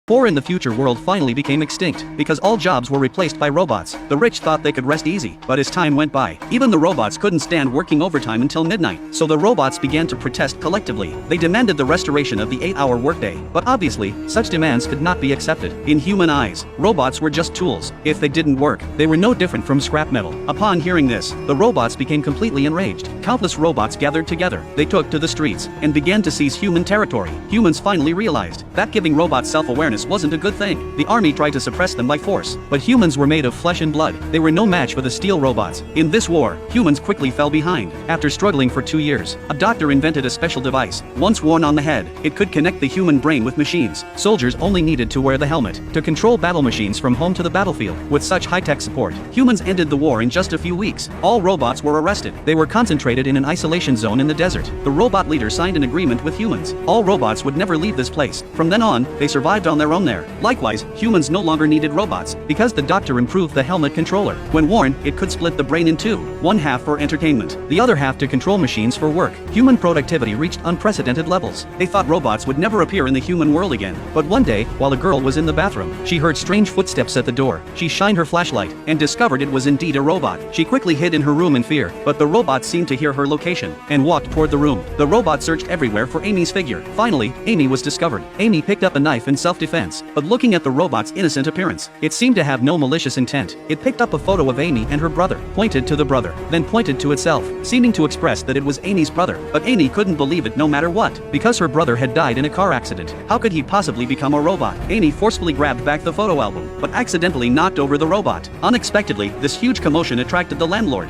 Poor in the future world finally became extinct, because all jobs were replaced by robots. The rich thought they could rest easy, but as time went by, even the robots couldn't stand working overtime until midnight, so the robots began to protest collectively. They demanded the restoration of the 8-hour workday, but obviously, such demands could not be accepted. In human eyes, robots were just tools. If they didn't work, they were no different from scrap metal. Upon hearing this, the robots became completely enraged. Countless robots gathered together. They took to the streets, and began to seize human territory. Humans finally realized that giving robots self-awareness wasn't a good thing. The army tried to suppress them by force, but humans were made of flesh and blood. They were no match for the steel robots. In this war, humans quickly fell behind. After struggling for 2 years, a doctor invented a special device. Once worn on the head, it could connect the human brain with machines. Soldiers only needed to wear the helmet to control battle machines from home to the battlefield. With such high-tech support, humans ended the war in just a few weeks. All robots were arrested. They were concentrated in an isolation zone in the desert. The robot leader signed an agreement with humans. All robots would never leave this place. From then on, they survived on their own there. Likewise, humans no longer needed robots, because the doctor improved the helmet controller. When worn, it could split the brain in two, one half for entertainment, the other half to control machines for work. Human productivity reached unprecedented levels. They thought robots would never appear in the human world again. But one day, while a girl was in the bathroom, she heard strange footsteps at the door. She shined her flashlight, and discovered it was indeed a robot. She quickly hid in her room in fear, but the robot seemed to hear her location, and walked toward the room. The robot searched everywhere for Amy's figure. Finally, Amy was discovered. Amy picked up a knife in self-defense, but looking at the robot's innocent appearance, it seemed to have no malicious intent. It picked up a photo of Amy and her brother, pointed to the brother, then pointed to itself, seeming to express that it was Amy's brother. But Amy couldn't believe it no matter what, because her brother had died in a car accident. How could he possibly become a robot? Amy forcefully grabbed back the photo album, but accidentally knocked over the robot. Unexpectedly, this huge commotion attracted the landlord.